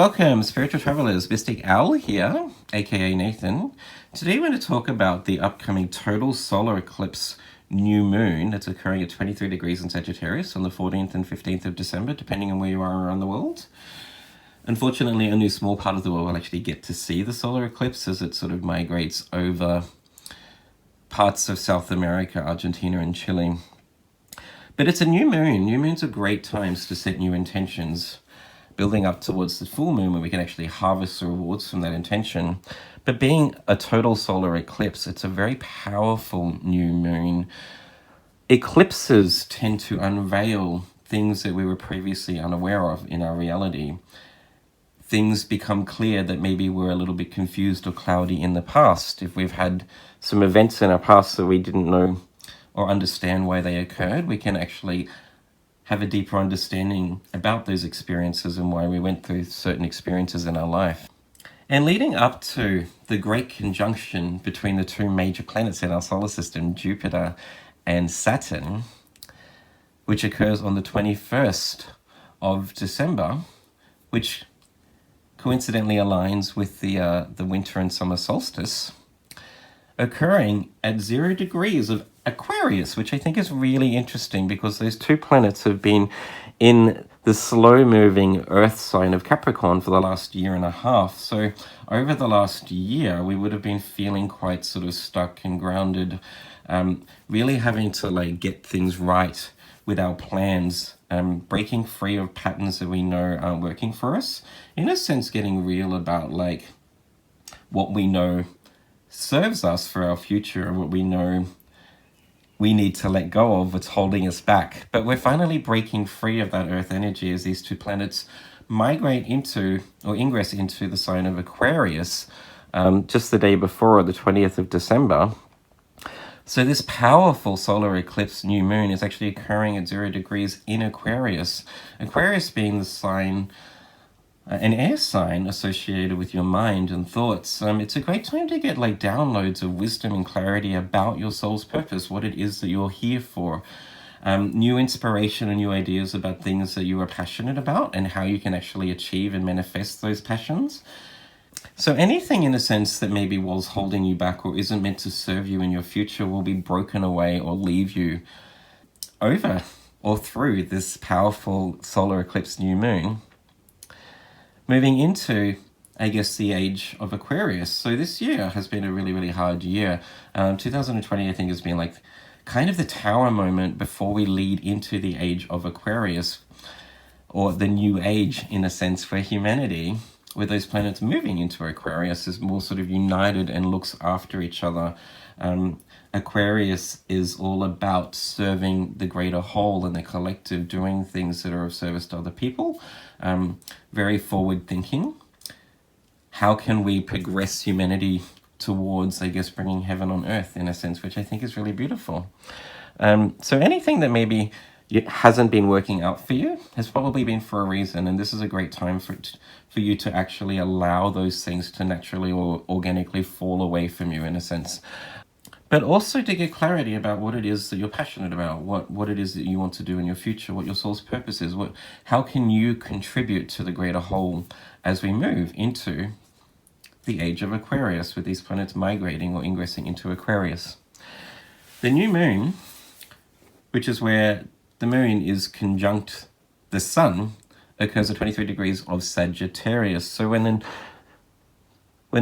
welcome, spiritual travelers. Mystic Owl here, aka Nathan. Today we're going to talk about the upcoming total solar eclipse new moon that's occurring at 23 degrees in Sagittarius on the 14th and 15th of December, depending on where you are around the world. Unfortunately, only a small part of the world will actually get to see the solar eclipse as it sort of migrates over parts of South America, Argentina and Chile. But it's a new moon. New moons are great times to set new intentions, building up towards the full moon where we can actually harvest the rewards from that intention. But being a total solar eclipse, it's a very powerful new moon. Eclipses tend to unveil things that we were previously unaware of in our reality. Things become clear that maybe we're a little bit confused or cloudy in the past. If we've had some events in our past that we didn't know or understand why they occurred, we can actually have a deeper understanding about those experiences and why we went through certain experiences in our life. And leading up to the great conjunction between the two major planets in our solar system, Jupiter and Saturn, which occurs on the 21st of December, which coincidentally aligns with the winter and summer solstice, occurring at 0 degrees of Aquarius, which I think is really interesting because those two planets have been in the slow-moving Earth sign of Capricorn for the last year and a half. So over the last year, we would have been feeling quite sort of stuck and grounded, really having to get things right with our plans, breaking free of patterns that we know aren't working for us. In a sense, getting real about what we know serves us for our future and what we know we need to let go of, what's holding us back. But we're finally breaking free of that Earth energy as these two planets migrate into or ingress into the sign of Aquarius just the day before, the 20th of December. So this powerful solar eclipse new moon is actually occurring at 0 degrees in Aquarius. Aquarius being the sign, an air sign associated with your mind and thoughts. It's a great time to get downloads of wisdom and clarity about your soul's purpose, what it is that you're here for. New inspiration and new ideas about things that you are passionate about and how you can actually achieve and manifest those passions. So anything in a sense that maybe was holding you back or isn't meant to serve you in your future will be broken away or leave you over or through this powerful solar eclipse new moon. Moving into, I guess, the age of Aquarius. So this year has been a really, really hard year. 2020, I think, has been kind of the tower moment before we lead into the age of Aquarius, or the new age, in a sense, for humanity, with those planets moving into Aquarius is more sort of united and looks after each other. Aquarius is all about serving the greater whole and the collective, doing things that are of service to other people. Very forward thinking. How can we progress humanity towards, I guess, bringing heaven on earth in a sense, which I think is really beautiful. So anything that maybe hasn't been working out for you has probably been for a reason, and this is a great time for you to actually allow those things to naturally or organically fall away from you in a sense. But also to get clarity about what it is that you're passionate about, what it is that you want to do in your future, what your soul's purpose is, how can you contribute to the greater whole as we move into the age of Aquarius with these planets migrating or ingressing into Aquarius. The new moon, which is where the moon is conjunct the sun, occurs at 23 degrees of Sagittarius. So when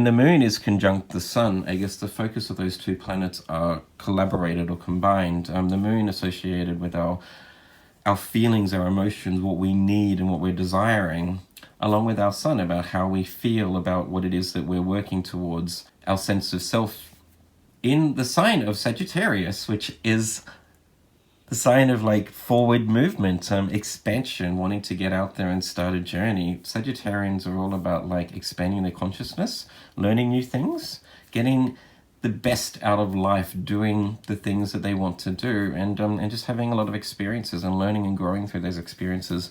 the moon is conjunct the sun, I guess the focus of those two planets are collaborated or combined. The moon associated with our feelings, our emotions, what we need and what we're desiring, along with our sun about how we feel about what it is that we're working towards, our sense of self. In the sign of Sagittarius, which is the sign of forward movement, expansion, wanting to get out there and start a journey. Sagittarians are all about expanding their consciousness, learning new things, getting the best out of life, doing the things that they want to do, and just having a lot of experiences and learning and growing through those experiences.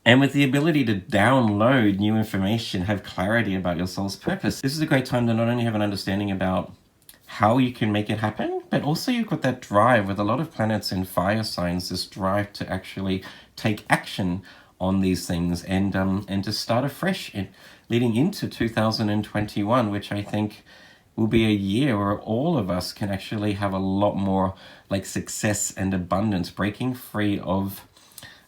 And with the ability to download new information, have clarity about your soul's purpose, this is a great time to not only have an understanding about how you can make it happen, but also you've got that drive with a lot of planets in fire signs, this drive to actually take action on these things, and to start afresh leading into 2021, which I think will be a year where all of us can actually have a lot more like success and abundance, breaking free of,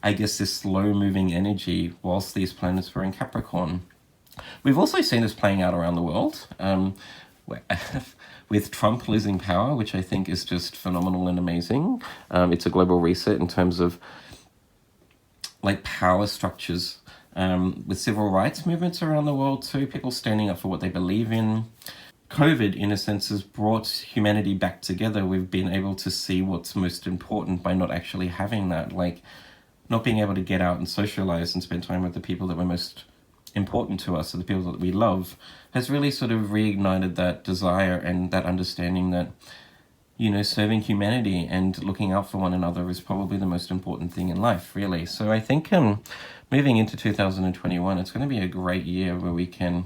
I guess, this slow moving energy whilst these planets were in Capricorn. We've also seen this playing out around the world, with Trump losing power, which I think is just phenomenal and amazing. It's a global reset in terms of like power structures, with civil rights movements around the world too, people standing up for what they believe in. COVID, in a sense, has brought humanity back together. We've been able to see what's most important by not actually having that, like not being able to get out and socialize and spend time with the people that were most important to us, or the people that we love, has really sort of reignited that desire and that understanding that, you know, serving humanity and looking out for one another is probably the most important thing in life, really. So I think moving into 2021, it's going to be a great year where we can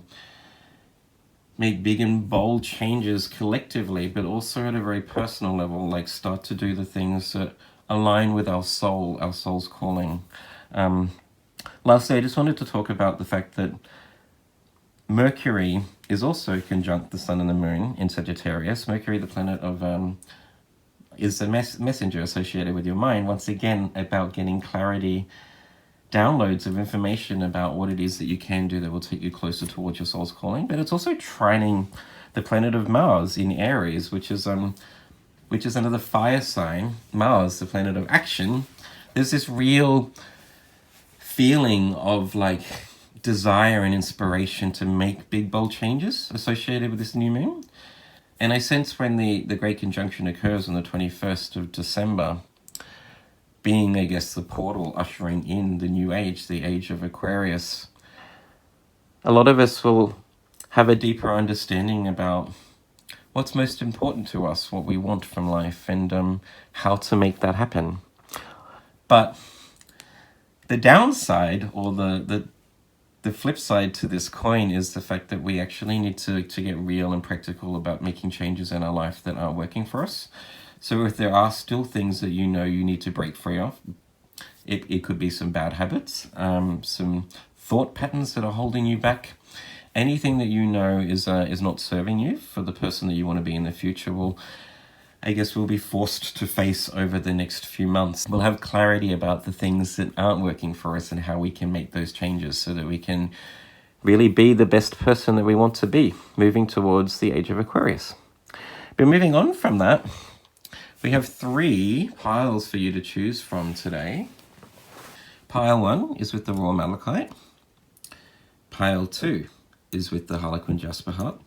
make big and bold changes collectively, but also at a very personal level, like start to do the things that align with our soul's calling. Lastly, I just wanted to talk about the fact that Mercury is also conjunct the Sun and the Moon in Sagittarius. Mercury, the planet of is the messenger associated with your mind, once again about getting clarity, downloads of information about what it is that you can do that will take you closer towards your soul's calling. But it's also trining the planet of Mars in Aries, which is under the fire sign. Mars, the planet of action. There's this real feeling of like desire and inspiration to make big bold changes associated with this new moon. And I sense when the great conjunction occurs on the 21st of December, being, I guess, the portal ushering in the new age, the age of Aquarius, a lot of us will have a deeper understanding about what's most important to us, what we want from life, and how to make that happen. But the downside, or the flip side to this coin, is the fact that we actually need to get real and practical about making changes in our life that aren't working for us. So if there are still things that you know you need to break free of, it could be some bad habits, some thought patterns that are holding you back. Anything that you know is not serving you for the person that you want to be in the future will be forced to face over the next few months. We'll have clarity about the things that aren't working for us and how we can make those changes so that we can really be the best person that we want to be, moving towards the Age of Aquarius. But moving on from that, we have 3 piles for you to choose from today. Pile 1 is with the raw malachite. Pile 2 is with the harlequin jasper heart.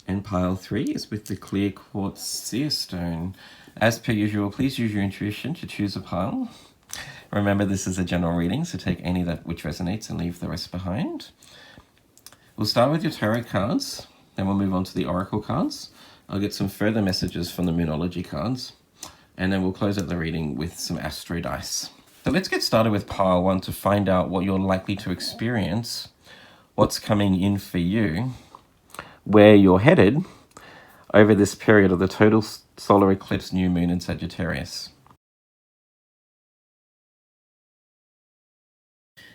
And pile 3 is with the clear quartz seer stone. As per usual, please use your intuition to choose a pile. Remember, this is a general reading, so take any that which resonates and leave the rest behind. We'll start with your tarot cards, then we'll move on to the oracle cards. I'll get some further messages from the Moonology cards, and then we'll close out the reading with some astro dice. So let's get started with pile 1 to find out what you're likely to experience, what's coming in for you, where you're headed over this period of the total solar eclipse new moon in Sagittarius.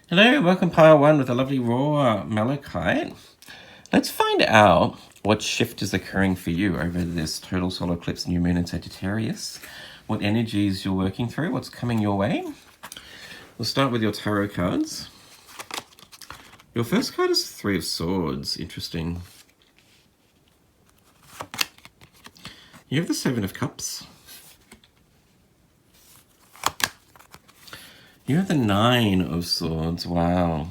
Hello, welcome pile 1 with a lovely raw malachite. Let's find out what shift is occurring for you over this total solar eclipse new moon in Sagittarius, what energies you're working through, what's coming your way. We'll start with your tarot cards. Your first card is 3 of Swords. Interesting. You have the 7 of Cups. You have the 9 of Swords. Wow.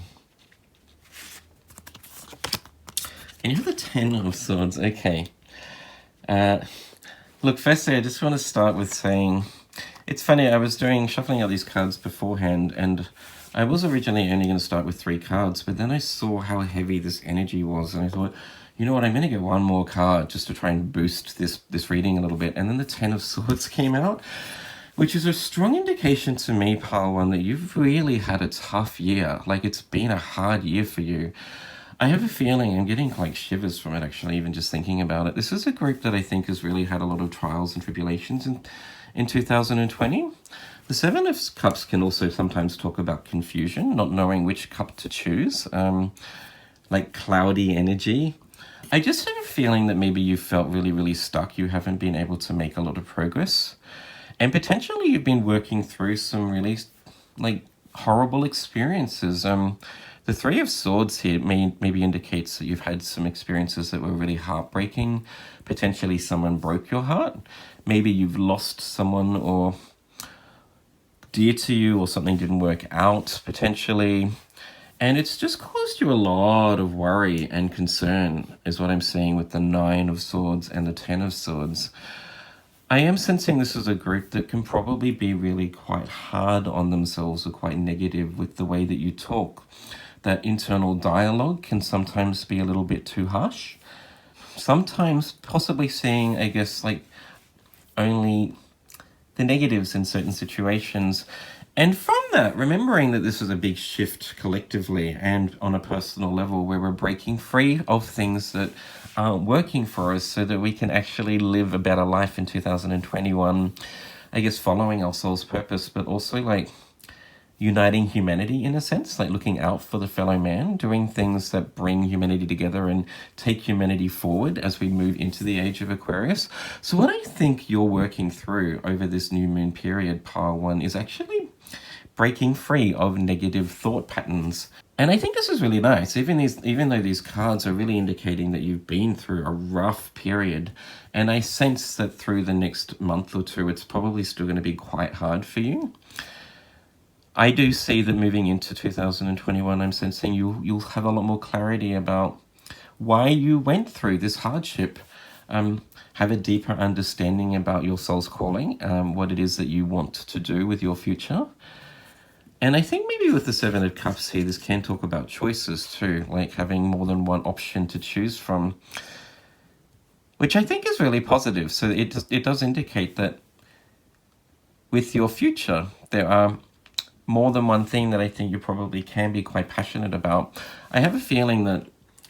And you have the 10 of Swords. Okay. Look, firstly, I just want to start with saying, it's funny, I was shuffling out these cards beforehand, and I was originally only going to start with 3 cards, but then I saw how heavy this energy was, and I thought, you know what, I'm going to get one more card just to try and boost this reading a little bit. And then the 10 of Swords came out, which is a strong indication to me, pile 1, that you've really had a tough year. Like, it's been a hard year for you. I have a feeling, I'm getting like shivers from it actually, even just thinking about it. This is a group that I think has really had a lot of trials and tribulations in 2020. The Seven of Cups can also sometimes talk about confusion, not knowing which cup to choose, like cloudy energy. I just have a feeling that maybe you felt really, really stuck. You haven't been able to make a lot of progress. And potentially you've been working through some really, like, horrible experiences. The Three of Swords here maybe indicates that you've had some experiences that were really heartbreaking. Potentially someone broke your heart. Maybe you've lost someone or dear to you, or something didn't work out, potentially. And it's just caused you a lot of worry and concern, is what I'm seeing with the Nine of Swords and the Ten of Swords. I am sensing this is a group that can probably be really quite hard on themselves or quite negative with the way that you talk. That internal dialogue can sometimes be a little bit too harsh. Sometimes possibly seeing, I guess, like, only the negatives in certain situations. And from that, remembering that this is a big shift collectively and on a personal level where we're breaking free of things that aren't working for us so that we can actually live a better life in 2021, I guess following our soul's purpose, but also like uniting humanity in a sense, like looking out for the fellow man, doing things that bring humanity together and take humanity forward as we move into the Age of Aquarius. So what I think you're working through over this new moon period, Pile 1, is actually breaking free of negative thought patterns. And I think this is really nice, even though these cards are really indicating that you've been through a rough period. And I sense that through the next month or two, it's probably still going to be quite hard for you. I do see that moving into 2021, I'm sensing you'll have a lot more clarity about why you went through this hardship. Have a deeper understanding about your soul's calling, what it is that you want to do with your future. And I think maybe with the Seven of Cups here, this can talk about choices too, like having more than one option to choose from, which I think is really positive. So it does indicate that with your future, there are more than one thing that I think you probably can be quite passionate about. I have a feeling that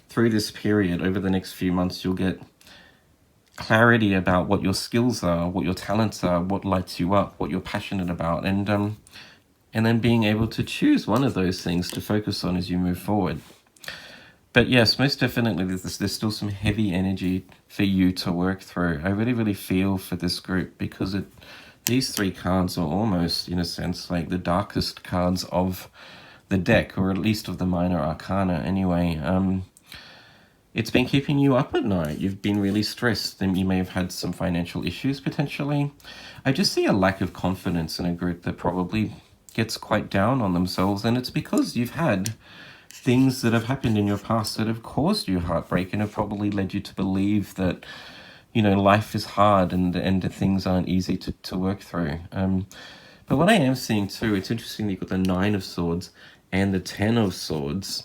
through this period, over the next few months, you'll get clarity about what your skills are, what your talents are, what lights you up, what you're passionate about, and then being able to choose one of those things to focus on as you move forward. But yes, most definitely, there's still some heavy energy for you to work through. I really, really feel for this group because these three cards are almost, in a sense, like the darkest cards of the deck, or at least of the minor arcana anyway. It's been keeping you up at night. You've been really stressed, and you may have had some financial issues potentially. I just see a lack of confidence in a group that probably gets quite down on themselves, and it's because you've had things that have happened in your past that have caused you heartbreak and have probably led you to believe that, you know, life is hard and things aren't easy to work through. But what I am seeing too, it's interesting that you've got the Nine of Swords and the Ten of Swords,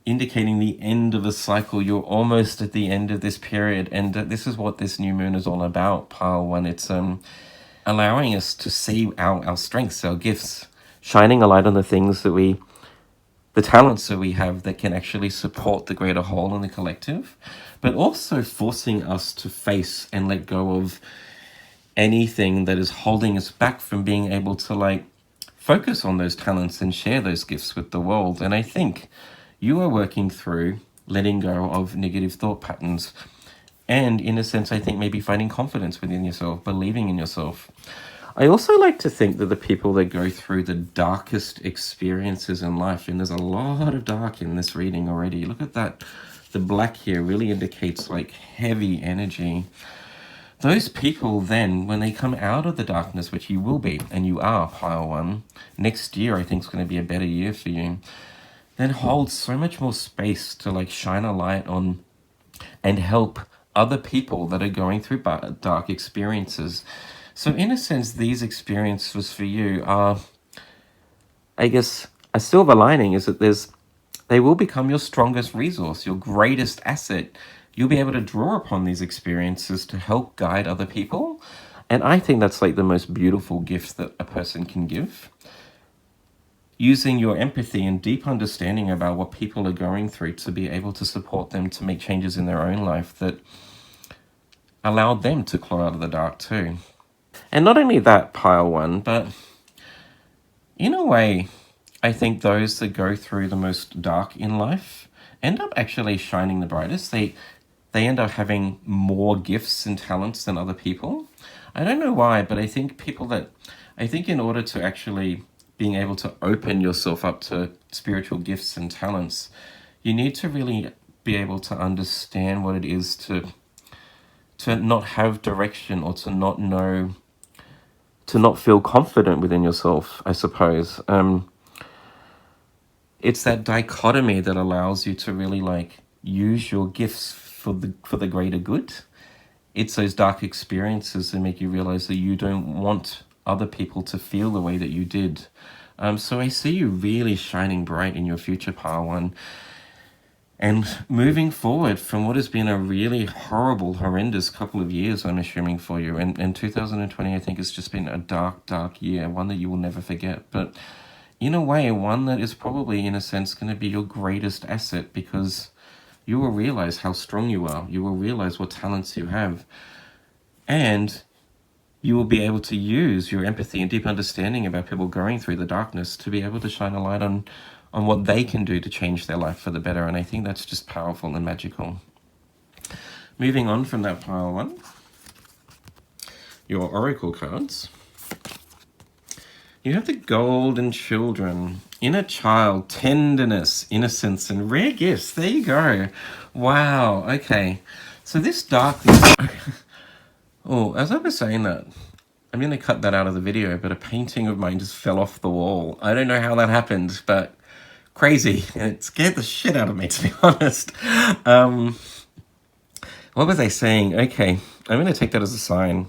indicating the end of a cycle. You're almost at the end of this period, and this is what this new moon is all about, Pile 1. It's allowing us to see our strengths, our gifts, shining a light on the things that the talents that we have that can actually support the greater whole and the collective, but also forcing us to face and let go of anything that is holding us back from being able to, like, focus on those talents and share those gifts with the world. And I think you are working through letting go of negative thought patterns. And in a sense, I think maybe finding confidence within yourself, believing in yourself. I also like to think that the people that go through the darkest experiences in life, and there's a lot of dark in this reading already. Look at that. The black here really indicates like heavy energy. Those people then, when they come out of the darkness, which you will be, and you are, Pile 1, next year I think is going to be a better year for you, then hold so much more space to like shine a light on and help other people that are going through dark experiences. So in a sense, these experiences for you are, I guess, a silver lining is that they will become your strongest resource, your greatest asset. You'll be able to draw upon these experiences to help guide other people. And I think that's like the most beautiful gift that a person can give. Using your empathy and deep understanding about what people are going through to be able to support them to make changes in their own life that allow them to claw out of the dark too. And not only that, pile one, but in a way, I think those that go through the most dark in life end up actually shining the brightest. They end up having more gifts and talents than other people. I don't know why, but I think in order to actually being able to open yourself up to spiritual gifts and talents, you need to really be able to understand what it is to not have direction, or to not know, to not feel confident within yourself, I suppose. It's that dichotomy that allows you to really like use your gifts for the greater good. It's those dark experiences that make you realize that you don't want other people to feel the way that you did. So I see you really shining bright in your future, Pile One. And moving forward from what has been a really horrible, horrendous couple of years, I'm assuming, for you. And 2020, I think, has just been a dark, dark year, one that you will never forget. But in a way, one that is probably, in a sense, going to be your greatest asset, because you will realize how strong you are. You will realize what talents you have. And you will be able to use your empathy and deep understanding about people going through the darkness to be able to shine a light on what they can do to change their life for the better. And I think that's just powerful and magical. Moving on from that, pile one, your oracle cards. You have the golden children, inner child, tenderness, innocence, and rare gifts. There you go. Wow. Okay. So this darkness... Oh, as I was saying that, I'm going to cut that out of the video, but a painting of mine just fell off the wall. I don't know how that happened, but crazy. And it scared the shit out of me, to be honest. What was I saying? Okay, I'm going to take that as a sign.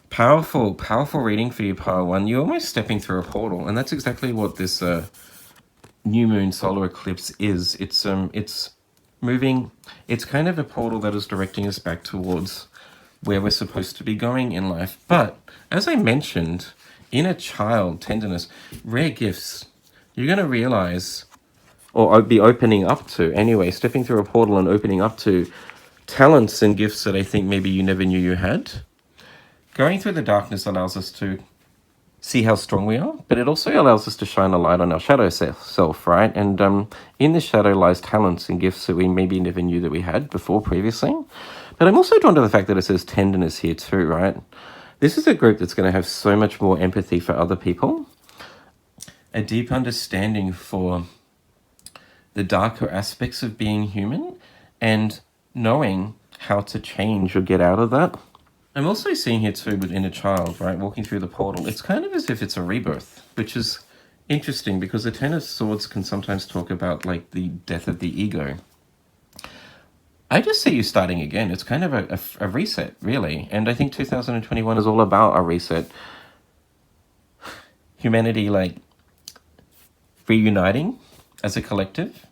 Powerful, powerful reading for you, Pile One. You're almost stepping through a portal, and that's exactly what this new moon solar eclipse is. It's moving. It's kind of a portal that is directing us back towards where we're supposed to be going in life. But as I mentioned, inner child, tenderness, rare gifts, you're going to realize, or be opening up to, anyway, stepping through a portal and opening up to talents and gifts that I think maybe you never knew you had. Going through the darkness allows us to see how strong we are, but it also allows us to shine a light on our shadow self, right? And in the shadow lies talents and gifts that we maybe never knew that we had before previously. But I'm also drawn to the fact that it says tenderness here too, right? This is a group that's going to have so much more empathy for other people, a deep understanding for the darker aspects of being human, and knowing how to change or get out of that. I'm also seeing here too with inner child, right, walking through the portal. It's kind of as if it's a rebirth, which is interesting because the Ten of Swords can sometimes talk about like the death of the ego. I just see you starting again. It's kind of a reset, really. And I think 2021 is all about a reset. Humanity, like, reuniting as a collective,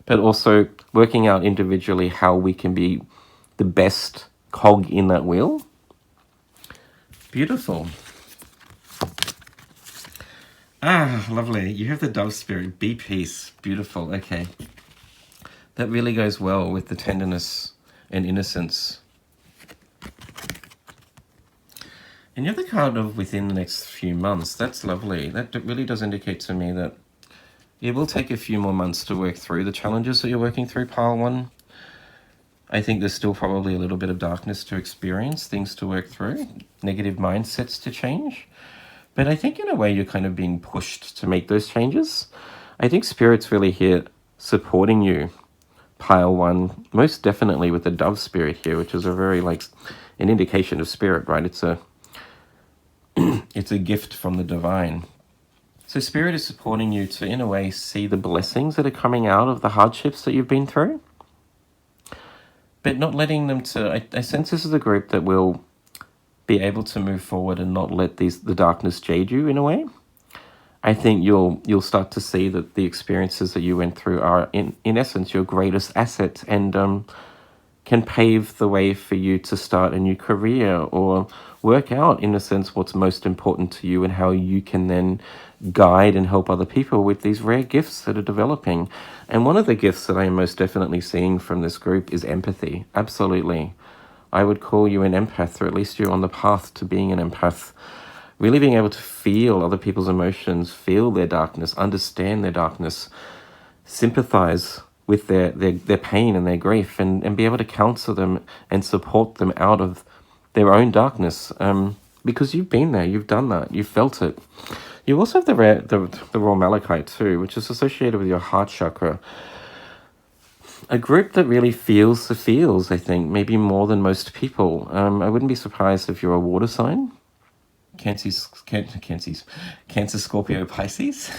but also working out individually how we can be the best cog in that wheel. Beautiful. Ah, lovely. You have the dove spirit. Be peace. Beautiful. Okay. That really goes well with the tenderness and innocence. And you have the card of within the next few months. That's lovely. That really does indicate to me that it will take a few more months to work through the challenges that you're working through, Pile One. I think there's still probably a little bit of darkness to experience, things to work through, negative mindsets to change. But I think in a way you're kind of being pushed to make those changes. I think Spirit's really here supporting you, Pile One, most definitely with the dove spirit here, which is a very, like, an indication of spirit, right? It's a it's a gift from the divine. So Spirit is supporting you to, in a way, see the blessings that are coming out of the hardships that you've been through, but not letting them to... I sense this is a group that will be able to move forward and not let the darkness jade you, in a way. I think you'll start to see that the experiences that you went through are, in essence, your greatest asset, and can pave the way for you to start a new career or work out, in a sense, what's most important to you and how you can then guide and help other people with these rare gifts that are developing. And one of the gifts that I am most definitely seeing from this group is empathy. Absolutely. I would call you an empath, or at least you're on the path to being an empath. Really being able to feel other people's emotions, feel their darkness, understand their darkness, sympathize with their pain and their grief, and be able to counsel them and support them out of their own darkness. Because you've been there, you've done that, you've felt it. You also have the raw malachite too, which is associated with your heart chakra. A group that really feels the feels, I think, maybe more than most people. I wouldn't be surprised if you're a water sign. Cancer, Scorpio, Pisces.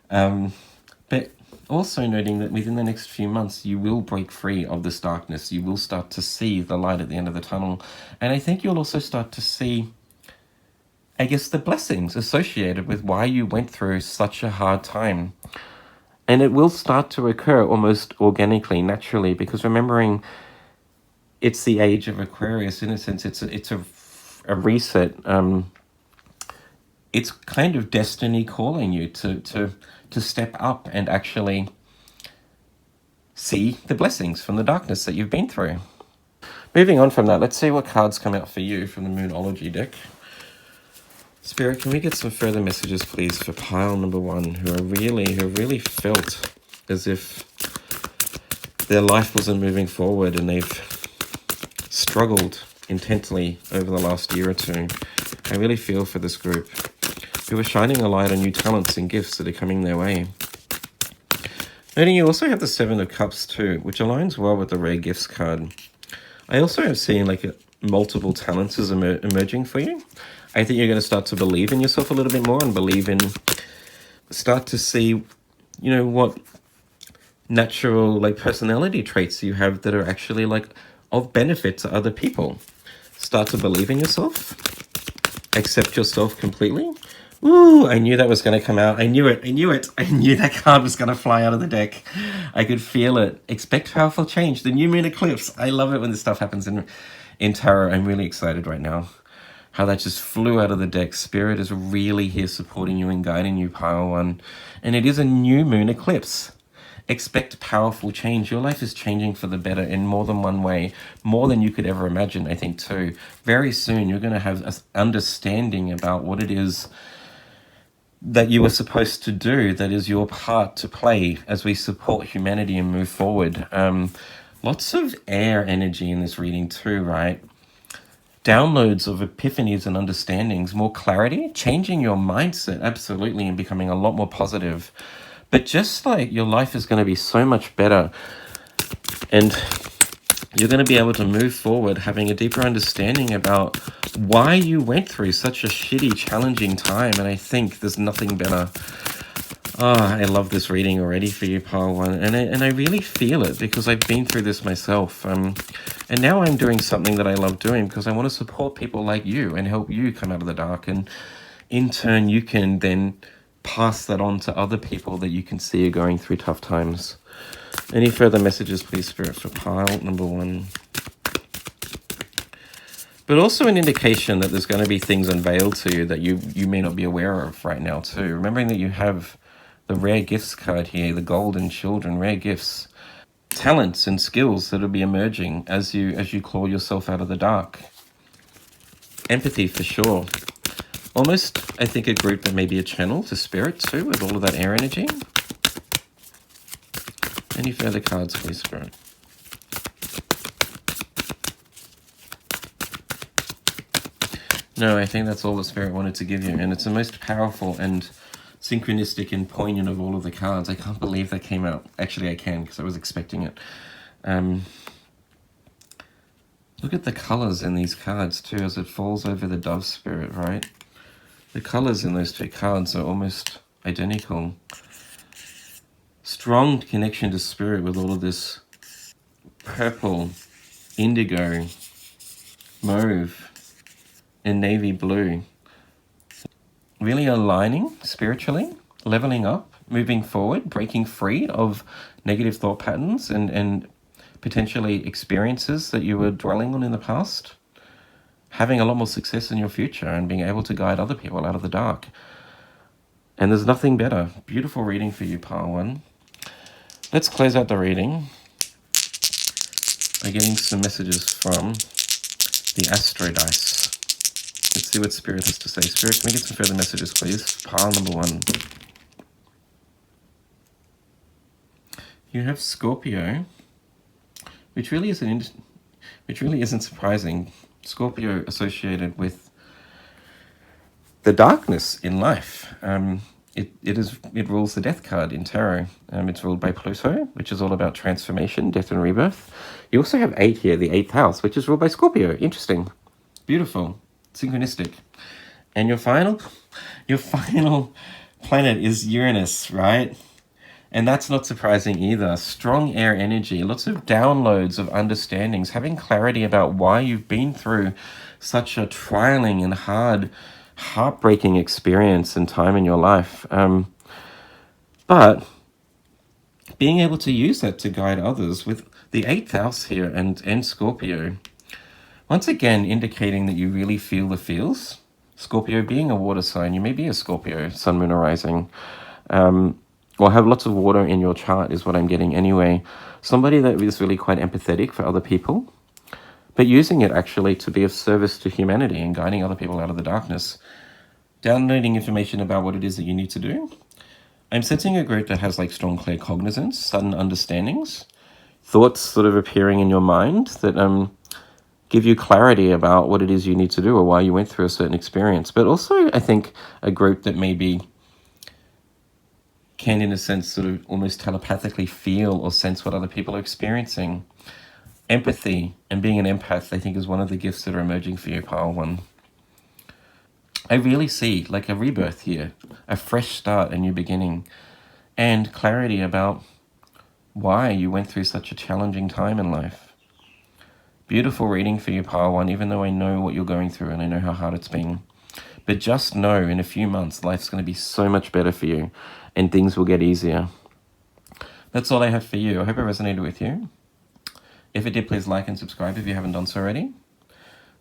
But also noting that within the next few months, you will break free of this darkness. You will start to see the light at the end of the tunnel. And I think you'll also start to see, I guess, the blessings associated with why you went through such a hard time. And it will start to occur almost organically, naturally, because remembering it's the age of Aquarius, in a sense, it's a reset. It's kind of destiny calling you to step up and actually see the blessings from the darkness that you've been through. Moving on from that, let's see what cards come out for you from the Moonology deck. Spirit, can we get some further messages, please, for pile number 1, who really felt as if their life wasn't moving forward and they've struggled intensely over the last year or two. I really feel for this group who are shining a light on new talents and gifts that are coming their way. Noting you also have the 7 of Cups too, which aligns well with the Rare Gifts card. I also have seen multiple talents as emerging for you. I think you're going to start to believe in yourself a little bit more and start to see, what natural personality traits you have that are actually of benefit to other people. Start to believe in yourself. Accept yourself completely. Ooh, I knew that was going to come out. I knew it. I knew that card was going to fly out of the deck. I could feel it. Expect powerful change. The new moon eclipse. I love it when this stuff happens in tarot. I'm really excited right now. How that just flew out of the deck. Spirit is really here supporting you and guiding you, pile 1. And it is a new moon eclipse. Expect powerful change. Your life is changing for the better in more than one way, more than you could ever imagine, I think, too. Very soon, you're going to have an understanding about what it is that you are supposed to do, that is your part to play as we support humanity and move forward. Lots of air energy in this reading too, right? Downloads of epiphanies and understandings, more clarity, changing your mindset, absolutely, and becoming a lot more positive. But just your life is going to be so much better, and you're going to be able to move forward having a deeper understanding about why you went through such a shitty, challenging time. And I think there's nothing better. I love this reading already for you, pile 1. And I really feel it because I've been through this myself. And now I'm doing something that I love doing because I want to support people like you and help you come out of the dark. And in turn, you can then pass that on to other people that you can see are going through tough times. Any further messages, please, Spirit, for pile number 1? But also an indication that there's going to be things unveiled to you that you may not be aware of right now, too. Remembering that you have the Rare Gifts card here, the Golden Children, rare gifts, talents and skills that will be emerging as you claw yourself out of the dark. Empathy, for sure. Almost, I think, a group that may be a channel to Spirit, too, with all of that air energy. Any further cards, please, Spirit? No, I think that's all the Spirit wanted to give you. And it's the most powerful and synchronistic and poignant of all of the cards. I can't believe that came out. Actually, I can, because I was expecting it. Look at the colors in these cards, too, as it falls over the Dove Spirit, right? The colors in those 2 cards are almost identical. Strong connection to Spirit with all of this purple, indigo, mauve, and navy blue. Really aligning spiritually, leveling up, moving forward, breaking free of negative thought patterns and potentially experiences that you were dwelling on in the past. Having a lot more success in your future and being able to guide other people out of the dark. And there's nothing better. Beautiful reading for you, pile 1. Let's close out the reading. I'm getting some messages from the Astro Dice. Let's see what Spirit has to say. Spirit, can we get some further messages, please? Pile number 1. You have Scorpio, which really isn't surprising. Scorpio associated with the darkness in life. It rules the death card in tarot. It's ruled by Pluto, which is all about transformation, death and rebirth. You also have 8 here, the 8th house, which is ruled by Scorpio. Interesting. Beautiful. Synchronistic. And your final planet is Uranus, right? And that's not surprising either. Strong air energy, lots of downloads of understandings, having clarity about why you've been through such a trialing and heartbreaking experience and time in your life. But being able to use that to guide others with the 8th house here and Scorpio, once again indicating that you really feel the feels. Scorpio being a water sign, you may be a Scorpio, sun, moon, or rising, or have lots of water in your chart is what I'm getting anyway. Somebody that is really quite empathetic for other people, but using it actually to be of service to humanity and guiding other people out of the darkness. Downloading information about what it is that you need to do. I'm sensing a group that has like strong claircognizance, sudden understandings, thoughts sort of appearing in your mind that give you clarity about what it is you need to do or why you went through a certain experience. But also, I think, a group that maybe can, in a sense, sort of almost telepathically feel or sense what other people are experiencing. Empathy and being an empath, I think, is one of the gifts that are emerging for you, Pile 1. I really see like a rebirth here, a fresh start, a new beginning, and clarity about why you went through such a challenging time in life. Beautiful reading for you, Pile 1, even though I know what you're going through and I know how hard it's been. But just know in a few months, life's going to be so much better for you and things will get easier. That's all I have for you. I hope it resonated with you. If it did, please like and subscribe if you haven't done so already.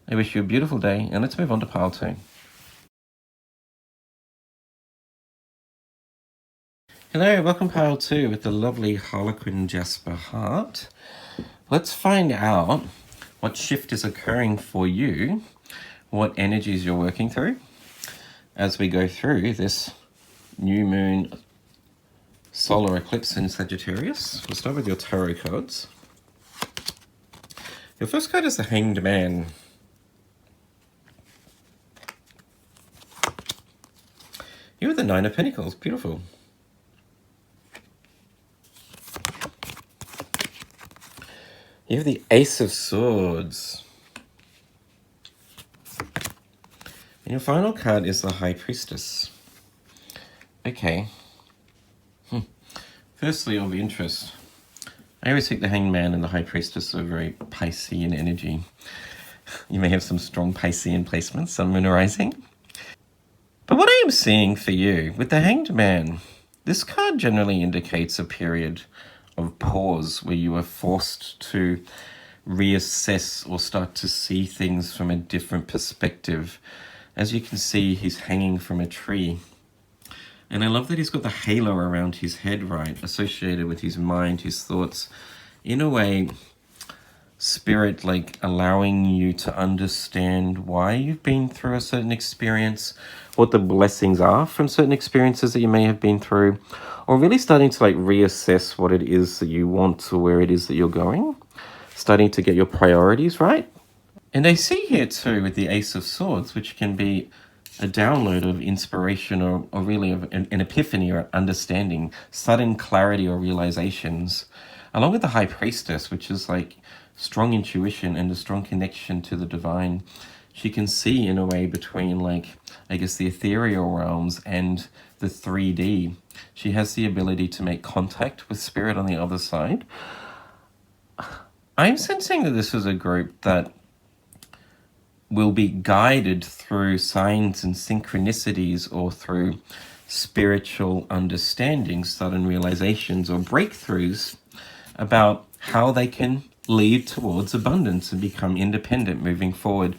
I wish you a beautiful day, and let's move on to Pile 2. Hello, welcome Pile 2 with the lovely Harlequin Jasper heart. Let's find out what shift is occurring for you, what energies you're working through as we go through this new moon solar eclipse in Sagittarius. We'll start with your tarot cards. Your first card is the Hanged Man. You have the Nine of Pentacles. Beautiful. You have the Ace of Swords. And your final card is the High Priestess. Okay. Firstly, of interest, I always think the Hanged Man and the High Priestess are very Piscean energy. You may have some strong Piscean placements, Sun, Moon, Rising. But what I am seeing for you with the Hanged Man, this card generally indicates a period of pause where you are forced to reassess or start to see things from a different perspective. As you can see, he's hanging from a tree. And I love that he's got the halo around his head, right, associated with his mind, his thoughts. In a way, Spirit, like, allowing you to understand why you've been through a certain experience, what the blessings are from certain experiences that you may have been through, or really starting to, like, reassess what it is that you want or where it is that you're going, starting to get your priorities right. And I see here, too, with the Ace of Swords, which can be a download of inspiration or really of an epiphany or understanding, sudden clarity or realizations, along with the High Priestess, which is like strong intuition and a strong connection to the divine. She can see in a way between, like, I guess, the ethereal realms and the 3D. She has the ability to make contact with spirit on the other side. I'm sensing that this is a group that will be guided through signs and synchronicities or through spiritual understandings, sudden realizations or breakthroughs about how they can lead towards abundance and become independent moving forward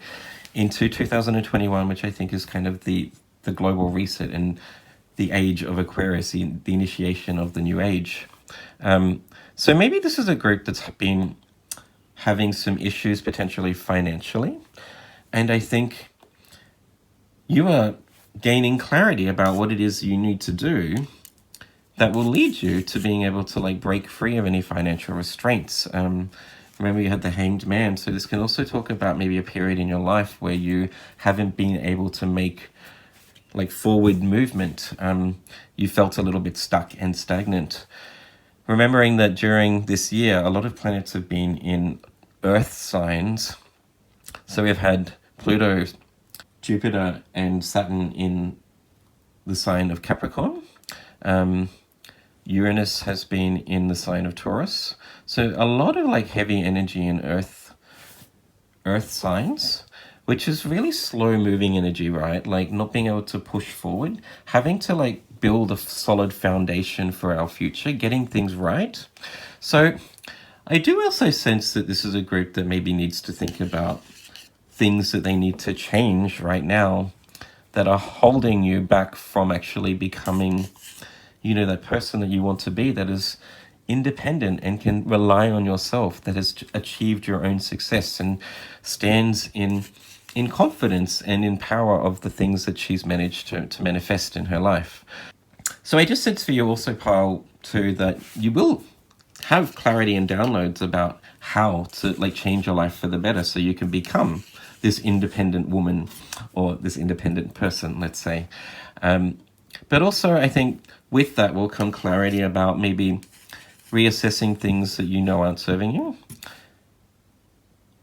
into 2021, which I think is kind of the global reset and the age of Aquarius, the initiation of the new age. So maybe this is a group that's been having some issues potentially financially. And I think you are gaining clarity about what it is you need to do that will lead you to being able to like break free of any financial restraints. Remember, you had the Hanged Man, so this can also talk about maybe a period in your life where you haven't been able to make like forward movement. You felt a little bit stuck and stagnant. Remembering that during this year, a lot of planets have been in Earth signs. So we've had Pluto, Jupiter, and Saturn in the sign of Capricorn. Uranus has been in the sign of Taurus. So a lot of like heavy energy in earth signs, which is really slow moving energy, right? Like not being able to push forward, having to like build a solid foundation for our future, getting things right. So I do also sense that this is a group that maybe needs to think about things that they need to change right now that are holding you back from actually becoming, you know, that person that you want to be, that is independent and can rely on yourself, that has achieved your own success and stands in confidence and in power of the things that she's managed to manifest in her life. So I just sense for you also, Pile, too, that you will have clarity and downloads about how to like change your life for the better so you can become this independent woman or this independent person, let's say. But also I think with that will come clarity about maybe reassessing things that you know aren't serving you.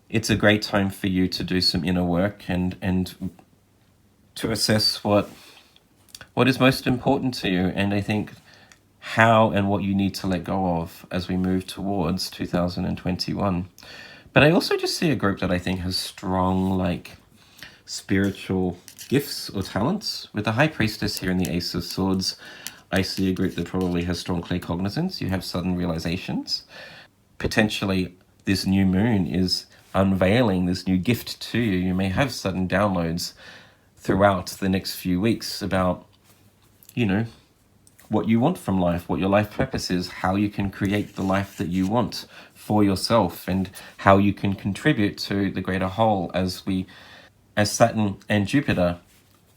It's a great time for you to do some inner work and to assess what is most important to you, and I think how and what you need to let go of as we move towards 2021. But I also just see a group that I think has strong like spiritual gifts or talents. With the High Priestess here in the Ace of Swords, I see a group that probably has strong claircognizance. You have sudden realizations. Potentially this new moon is unveiling this new gift to you. You may have sudden downloads throughout the next few weeks about, you know, what you want from life, what your life purpose is, how you can create the life that you want for yourself, and how you can contribute to the greater whole as Saturn and Jupiter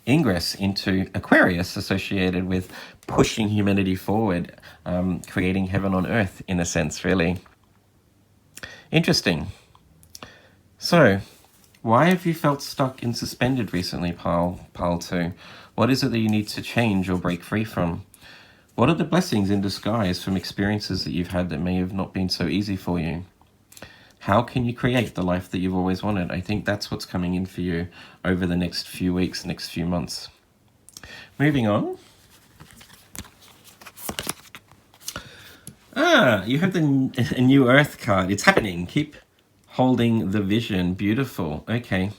ingress into Aquarius, associated with pushing humanity forward, creating heaven on earth in a sense, really. Interesting. So, why have you felt stuck and suspended recently, Pile 2? What is it that you need to change or break free from? What are the blessings in disguise from experiences that you've had that may have not been so easy for you? How can you create the life that you've always wanted? I think that's what's coming in for you over the next few weeks, next few months. Moving on. You have a new Earth card. It's happening. Keep holding the vision. Beautiful. Okay.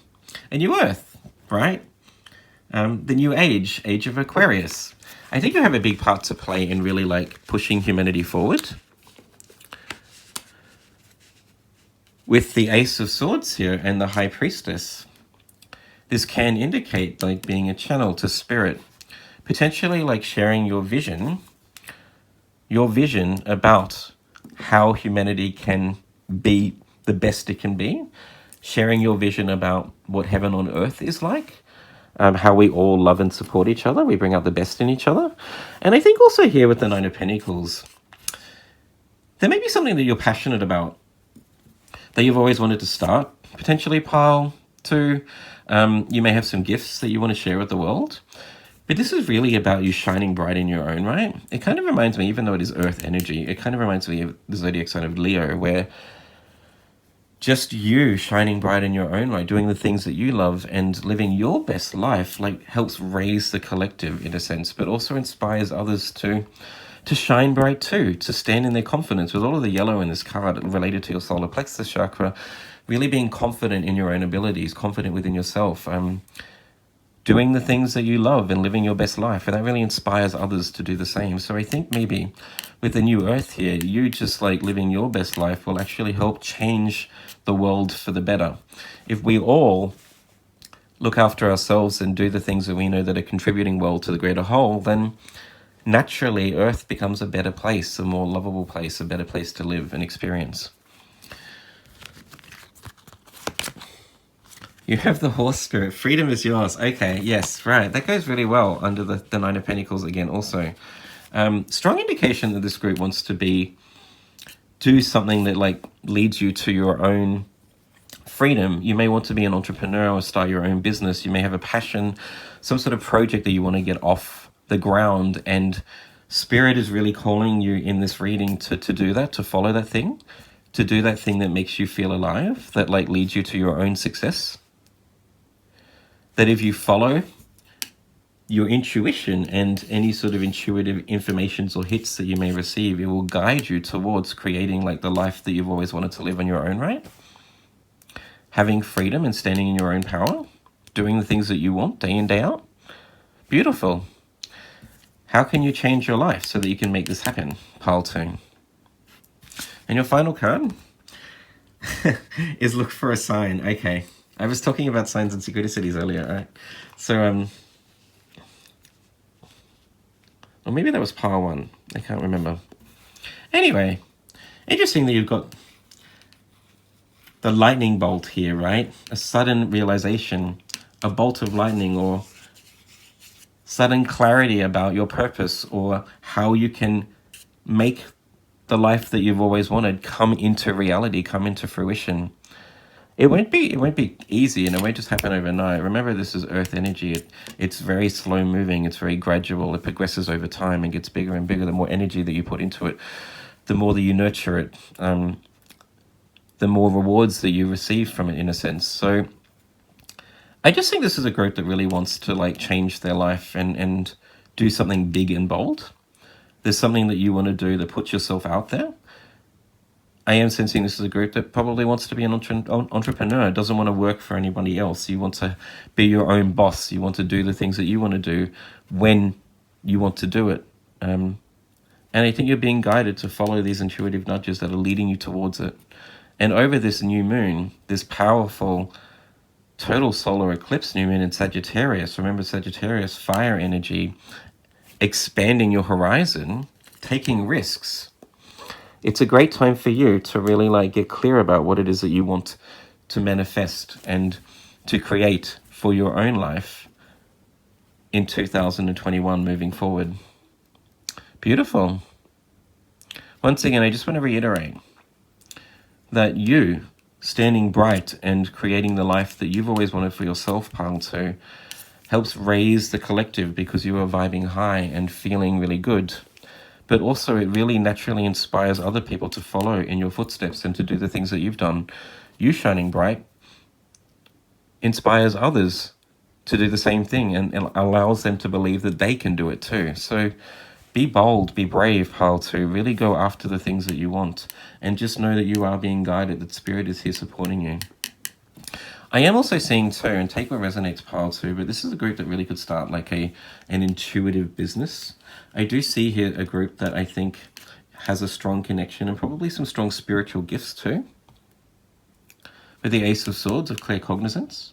A new Earth, right? The new age of Aquarius. I think you have a big part to play in really like pushing humanity forward. With the Ace of Swords here and the High Priestess, this can indicate like being a channel to spirit, potentially like sharing your vision about how humanity can be the best it can be, sharing your vision about what heaven on earth is like, how we all love and support each other, we bring out the best in each other. And I think also here with the Nine of Pentacles, there may be something that you're passionate about, that you've always wanted to start, potentially, Pile 2. You may have some gifts that you want to share with the world. But this is really about you shining bright in your own right. It kind of reminds me, even though it is Earth energy, it kind of reminds me of the zodiac sign of Leo, where just you shining bright in your own right, doing the things that you love and living your best life, like helps raise the collective in a sense, but also inspires others to shine bright too, to stand in their confidence. With all of the yellow in this card related to your solar plexus chakra, really being confident in your own abilities, confident within yourself, doing the things that you love and living your best life. And that really inspires others to do the same. So I think maybe with the new Earth here, you just like living your best life will actually help change the world for the better. If we all look after ourselves and do the things that we know that are contributing well to the greater whole, then naturally Earth becomes a better place, a more lovable place, a better place to live and experience. You have the horse spirit. Freedom is yours. Okay, yes, right. That goes really well under the Nine of Pentacles again also. Strong indication that this group wants to do something that like leads you to your own freedom. You may want to be an entrepreneur or start your own business. You may have a passion, some sort of project that you want to get off the ground, and Spirit is really calling you in this reading to do that, to follow that thing, to do that thing that makes you feel alive, that like leads you to your own success. That if you follow your intuition and any sort of intuitive informations or hits that you may receive, it will guide you towards creating like the life that you've always wanted to live on your own right. Having freedom and standing in your own power, doing the things that you want day in, day out. Beautiful. How can you change your life so that you can make this happen? Pile 2. And your final card is look for a sign. Okay. I was talking about signs and synchronicities earlier, right? So, or maybe that was pile 1. I can't remember. Anyway, interesting that you've got the lightning bolt here, right? A sudden realization, a bolt of lightning, or sudden clarity about your purpose or how you can make the life that you've always wanted come into reality, come into fruition. It won't be easy, and it won't just happen overnight. Remember, this is earth energy. It's very slow moving. It's very gradual. It progresses over time and gets bigger and bigger. The more energy that you put into it, the more that you nurture it, the more rewards that you receive from it, in a sense. So I just think this is a group that really wants to like change their life and do something big and bold. There's something that you want to do that puts yourself out there. I am sensing this is a group that probably wants to be an entrepreneur, doesn't want to work for anybody else. You want to be your own boss. You want to do the things that you want to do when you want to do it. And I think you're being guided to follow these intuitive nudges that are leading you towards it. And over this new moon, this powerful total solar eclipse new moon in Sagittarius, remember Sagittarius, fire energy, expanding your horizon, taking risks. It's a great time for you to really like get clear about what it is that you want to manifest and to create for your own life in 2021 moving forward. Beautiful. Once again, I just want to reiterate that you standing bright and creating the life that you've always wanted for yourself, Pile 2, helps raise the collective because you are vibing high and feeling really good. But also it really naturally inspires other people to follow in your footsteps and to do the things that you've done. You shining bright inspires others to do the same thing and allows them to believe that they can do it too. So be bold, be brave, Pile 2. Really go after the things that you want. And just know that you are being guided, that Spirit is here supporting you. I am also seeing too, and take what resonates, Pile 2, but this is a group that really could start like an intuitive business. I do see here a group that I think has a strong connection and probably some strong spiritual gifts too. With the Ace of Swords of claircognizance,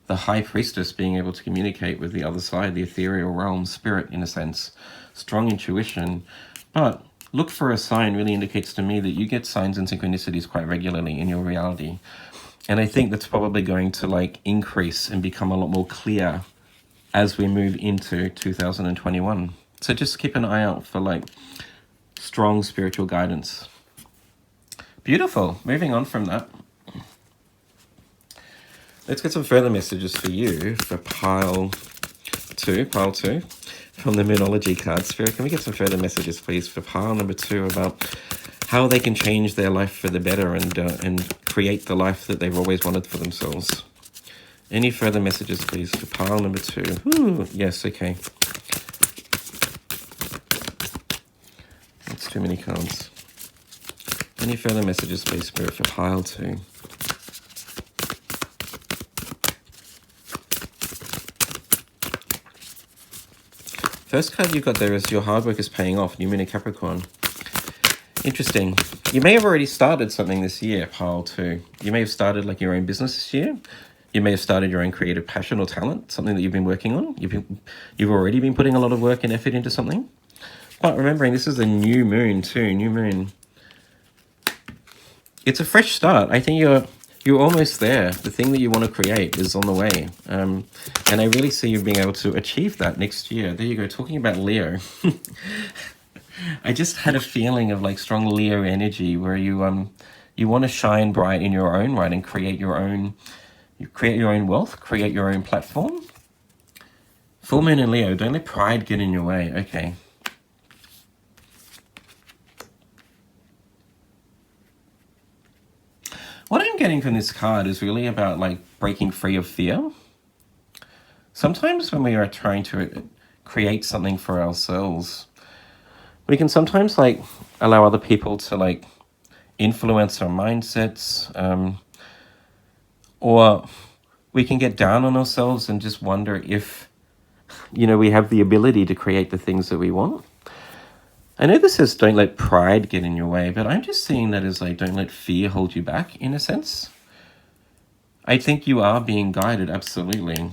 the High Priestess being able to communicate with the other side, the ethereal realm, spirit in a sense, strong intuition. But look for a sign really indicates to me that you get signs and synchronicities quite regularly in your reality. And I think that's probably going to like increase and become a lot more clear as we move into 2021. So just keep an eye out for like strong spiritual guidance. Beautiful. Moving on from that. Let's get some further messages for you for pile 2, from the Moonology card. Spirit, can we get some further messages, please, for pile number 2 about how they can change their life for the better and create the life that they've always wanted for themselves? Any further messages, please, for pile number 2? Ooh, yes, okay. That's too many cards. Any further messages, please, Spirit, for pile 2? First card you've got there is your hard work is paying off, New Moon in Capricorn. Interesting. You may have already started something this year, pile 2. You may have started like your own business this year. You may have started your own creative passion or talent, something that you've been working on. You've already been putting a lot of work and effort into something. But remembering this is a new moon too, new moon. It's a fresh start. I think you're almost there. The thing that you want to create is on the way. And I really see you being able to achieve that next year. There you go, talking about Leo. I just had a feeling of like strong Leo energy where you want to shine bright in your own right and create your own wealth, create your own platform. Full moon in Leo, don't let pride get in your way. Okay. What I'm getting from this card is really about like breaking free of fear. Sometimes when we are trying to create something for ourselves, we can sometimes like allow other people to like influence our mindsets, or we can get down on ourselves and just wonder if, you know, we have the ability to create the things that we want. I know this says don't let pride get in your way, but I'm just seeing that as like don't let fear hold you back in a sense. I think you are being guided, absolutely.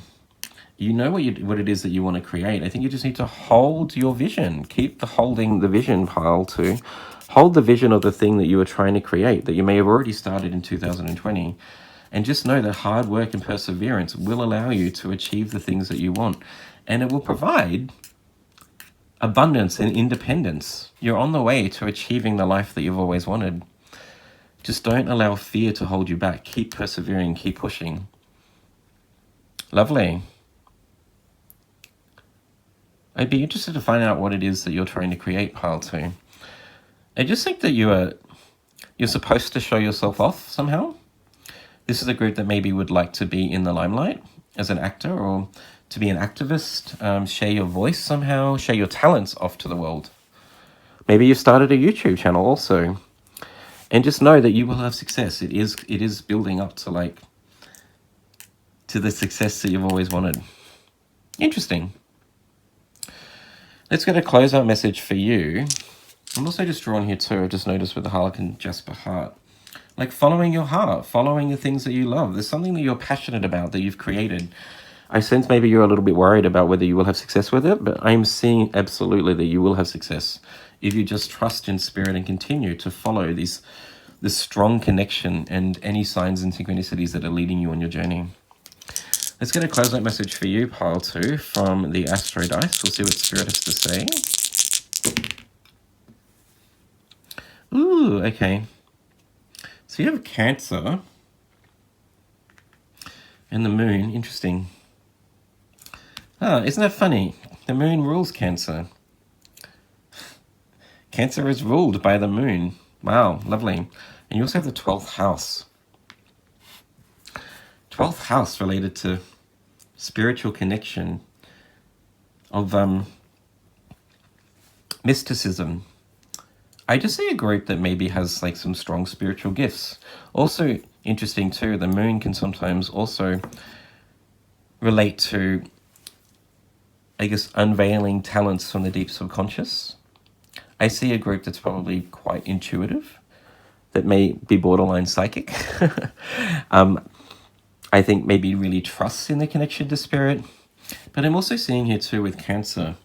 You know what it is that you want to create. I think you just need to hold your vision. Keep holding the vision pile to hold the vision of the thing that you are trying to create that you may have already started in 2020. And just know that hard work and perseverance will allow you to achieve the things that you want. And it will provide abundance and independence. You're on the way to achieving the life that you've always wanted. Just don't allow fear to hold you back. Keep persevering, keep pushing. Lovely. I'd be interested to find out what it is that you're trying to create, pile 2. I just think that you're supposed to show yourself off somehow. This is a group that maybe would like to be in the limelight as an actor or to be an activist, share your voice somehow, share your talents off to the world. Maybe you've started a YouTube channel also. And just know that you will have success. It is building up to the success that you've always wanted. Interesting. Let's get a closeout message for you. I'm also just drawn here too. I just noticed with the Harlequin Jasper heart. Like following your heart, following the things that you love. There's something that you're passionate about that you've created. I sense maybe you're a little bit worried about whether you will have success with it, but I'm seeing absolutely that you will have success if you just trust in spirit and continue to follow this strong connection and any signs and synchronicities that are leading you on your journey. Let's get a closeout message for you, pile 2, from the Astro Dice. We'll see what Spirit has to say. Ooh, okay. So you have Cancer and the Moon. Interesting. Isn't that funny? The Moon rules Cancer. Cancer is ruled by the Moon. Wow, lovely. And you also have the 12th house. 12th house related to spiritual connection of mysticism. I just see a group that maybe has like some strong spiritual gifts. Also interesting too, the Moon can sometimes also relate to, I guess, unveiling talents from the deep subconscious. I see a group that's probably quite intuitive, that may be borderline psychic. I think maybe really trusts in the connection to spirit. But I'm also seeing here too with Cancer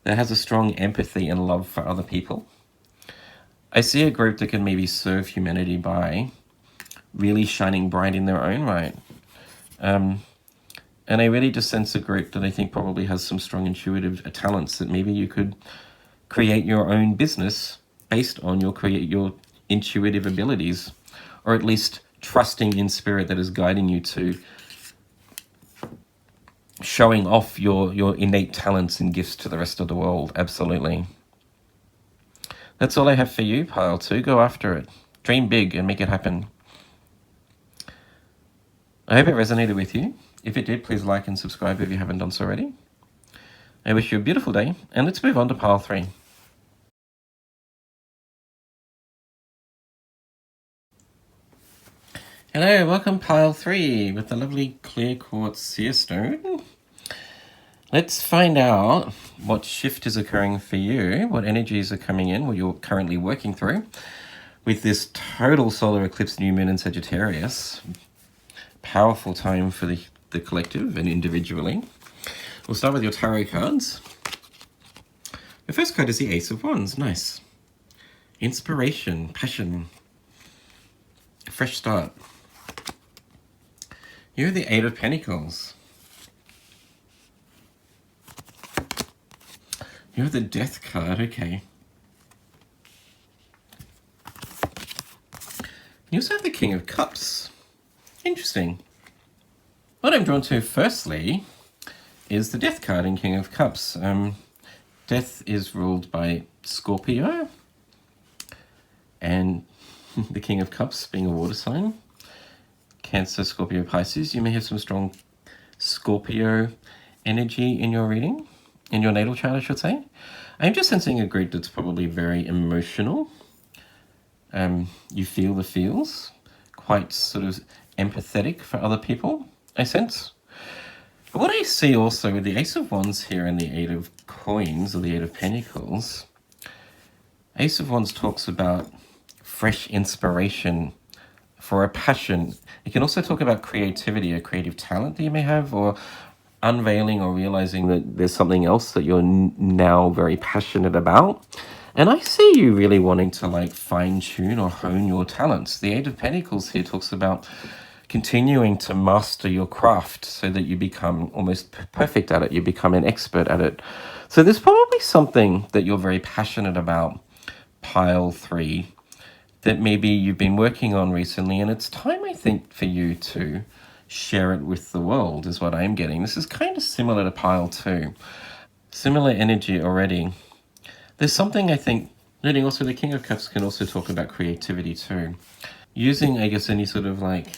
that has a strong empathy and love for other people. I see a group that can maybe serve humanity by really shining bright in their own right. And I really just sense a group that I think probably has some strong intuitive talents that maybe you could create your own business based on your intuitive abilities, or at least trusting in spirit that is guiding you to showing off your innate talents and gifts to the rest of the world. Absolutely. That's all I have for you, pile 2. Go after it. Dream big and make it happen. I hope it resonated with you. If it did, please like and subscribe if you haven't done so already. I wish you a beautiful day, and let's move on to pile 3. Hello, welcome pile 3 with the lovely clear quartz seer stone. Let's find out what shift is occurring for you, what energies are coming in, what you're currently working through with this total solar eclipse new moon in Sagittarius. Powerful time for the collective and individually. We'll start with your tarot cards. The first card is the Ace of Wands. Nice. Inspiration, passion, fresh start. You're the Eight of Pentacles. You're the Death card, okay. You also have the King of Cups. Interesting. What I'm drawn to firstly is the Death card in King of Cups. Death is ruled by Scorpio, and the King of Cups being a water sign. Cancer, Scorpio, Pisces. You may have some strong Scorpio energy in your reading, in your natal chart, I should say. I'm just sensing a group that's probably very emotional. You feel the feels, quite sort of empathetic for other people, I sense. But what I see also with the Ace of Wands here and the Eight of Coins, or the Eight of Pentacles, Ace of Wands talks about fresh inspiration for a passion. It can also talk about creativity, a creative talent that you may have, or unveiling or realizing that there's something else that you're now very passionate about. And I see you really wanting to like fine-tune or hone your talents. The Eight of Pentacles here talks about continuing to master your craft so that you become almost perfect at it. You become an expert at it. So there's probably something that you're very passionate about, pile 3, that maybe you've been working on recently, and it's time, I think, for you to share it with the world, is what I'm getting. This is kind of similar to pile 2. Similar energy already. There's something, I think, leading also the King of Cups can also talk about creativity too. Using, I guess, any sort of like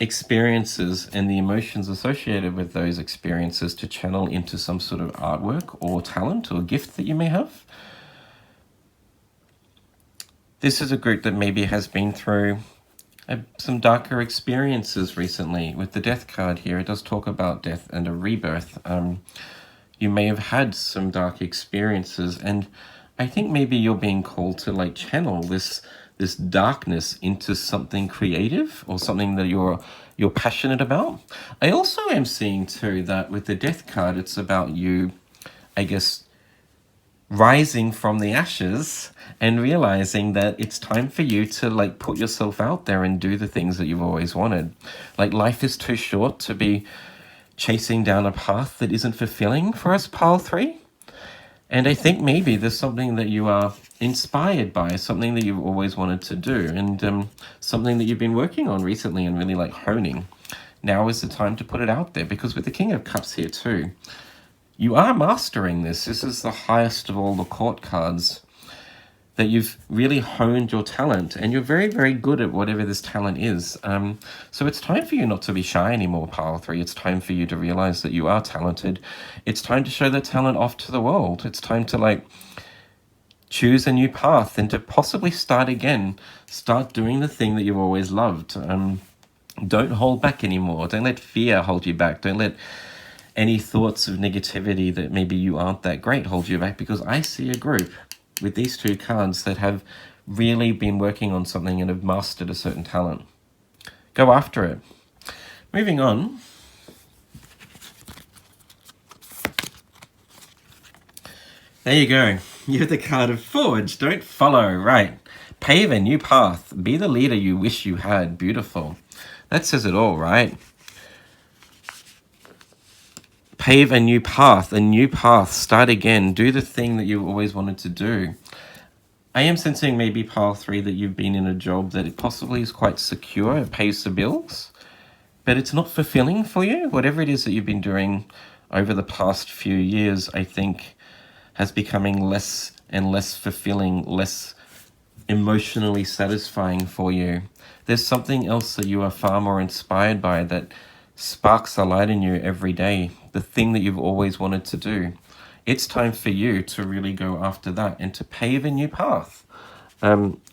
experiences and the emotions associated with those experiences to channel into some sort of artwork or talent or gift that you may have. This is a group that maybe has been through some darker experiences recently. With the Death card here, it does talk about death and a rebirth. You may have had some dark experiences, and I think maybe you're being called to like channel this darkness into something creative or something that you're passionate about. I also am seeing too that with the Death card, it's about you, I guess, rising from the ashes and realizing that it's time for you to like put yourself out there and do the things that you've always wanted. Like, life is too short to be chasing down a path that isn't fulfilling for us, pile 3. And I think maybe there's something that you are inspired by, something that you've always wanted to do, and something that you've been working on recently and really like honing. Now is the time to put it out there, because with the King of Cups here too, you are mastering this. This is the highest of all the court cards, that you've really honed your talent, and you're very, very good at whatever this talent is. So it's time for you not to be shy anymore, pile 3. It's time for you to realize that you are talented. It's time to show that talent off to the world. It's time to like choose a new path and to possibly start again. Start doing the thing that you've always loved. Don't hold back anymore. Don't let fear hold you back. Don't let any thoughts of negativity that maybe you aren't that great hold you back, because I see a group with these 2 cards that have really been working on something and have mastered a certain talent. Go after it. Moving on. There you go. You're the card of Forge. Don't follow. Right. Pave a new path. Be the leader you wish you had. Beautiful. That says it all, right? Pave a new path, start again, do the thing that you've always wanted to do. I am sensing maybe pile 3 that you've been in a job that it possibly is quite secure, it pays the bills, but it's not fulfilling for you. Whatever it is that you've been doing over the past few years, I think, has becoming less and less fulfilling, less emotionally satisfying for you. There's something else that you are far more inspired by that sparks a light in you every day, the thing that you've always wanted to do. It's time for you to really go after that and to pave a new path.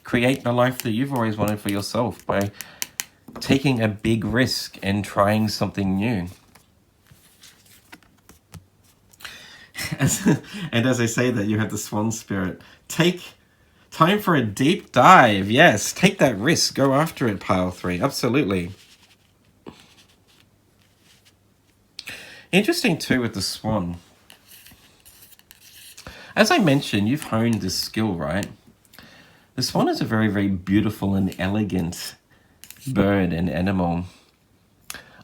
Create the life that you've always wanted for yourself by taking a big risk and trying something new. And as I say that, you have the swan spirit. Take time for a deep dive. Yes, take that risk. Go after it, pile 3. Absolutely. Interesting too with the swan. As I mentioned, you've honed this skill, right? The swan is a very, very beautiful and elegant bird and animal.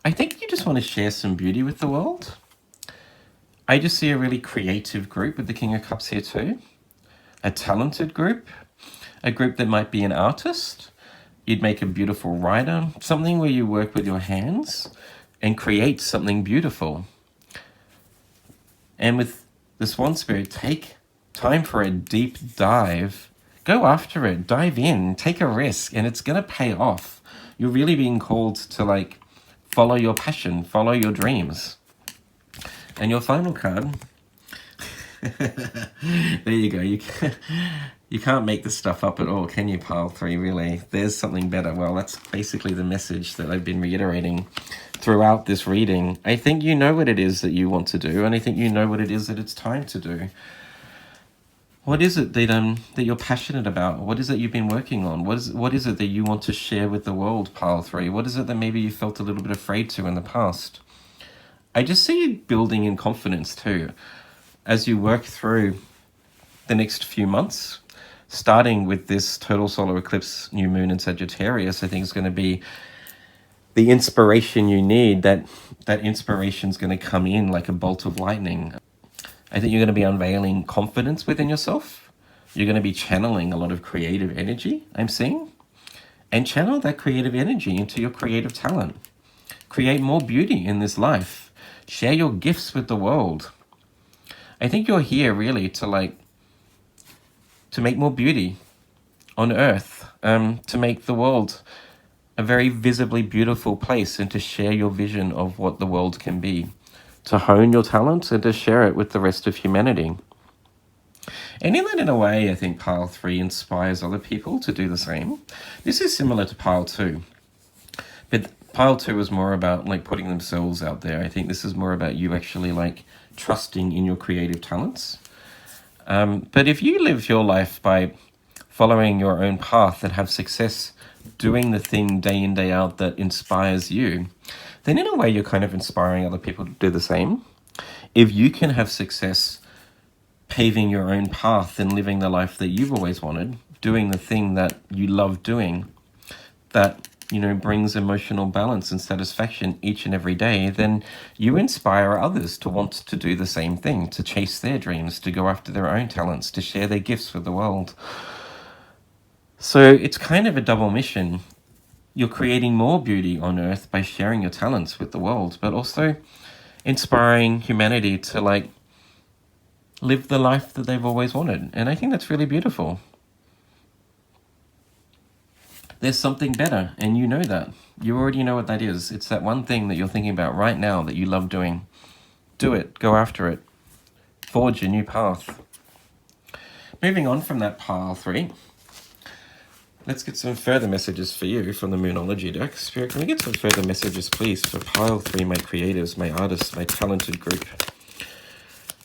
I think you just want to share some beauty with the world. I just see a really creative group with the King of Cups here too. A talented group. A group that might be an artist. You'd make a beautiful writer. Something where you work with your hands and create something beautiful. And with the Swan Spirit, take time for a deep dive. Go after it. Dive in. Take a risk. And it's going to pay off. You're really being called to like follow your passion. Follow your dreams. And your final card. There you go. You can't make this stuff up at all, can you, pile 3, really? There's something better. Well, that's basically the message that I've been reiterating throughout this reading. I think you know what it is that you want to do, and I think you know what it is that it's time to do. What is it that you're passionate about? What is it you've been working on? What is it that you want to share with the world, pile 3? What is it that maybe you felt a little bit afraid to in the past? I just see you building in confidence too as you work through the next few months. Starting with this total solar eclipse, new moon in Sagittarius, I think is going to be the inspiration you need. That inspiration is going to come in like a bolt of lightning. I think you're going to be unveiling confidence within yourself. You're going to be channeling a lot of creative energy, I'm seeing. And channel that creative energy into your creative talent. Create more beauty in this life. Share your gifts with the world. I think you're here really to make more beauty on Earth, to make the world a very visibly beautiful place and to share your vision of what the world can be, to hone your talent and to share it with the rest of humanity. And in a way, I think pile 3 inspires other people to do the same. This is similar to pile 2, but pile 2 is more about like putting themselves out there. I think this is more about you actually like trusting in your creative talents. But if you live your life by following your own path and have success doing the thing day in, day out that inspires you, then in a way you're kind of inspiring other people to do the same. If you can have success paving your own path and living the life that you've always wanted, doing the thing that you love doing, that brings emotional balance and satisfaction each and every day, then you inspire others to want to do the same thing, to chase their dreams, to go after their own talents, to share their gifts with the world. So it's kind of a double mission. You're creating more beauty on Earth by sharing your talents with the world, but also inspiring humanity to live the life that they've always wanted. And I think that's really beautiful. There's something better, and you know that. You already know what that is. It's that one thing that you're thinking about right now that you love doing. Do it. Go after it. Forge a new path. Moving on from that pile 3, let's get some further messages for you from the Moonology deck. Spirit, can we get some further messages, please, for pile 3, my creatives, my artists, my talented group,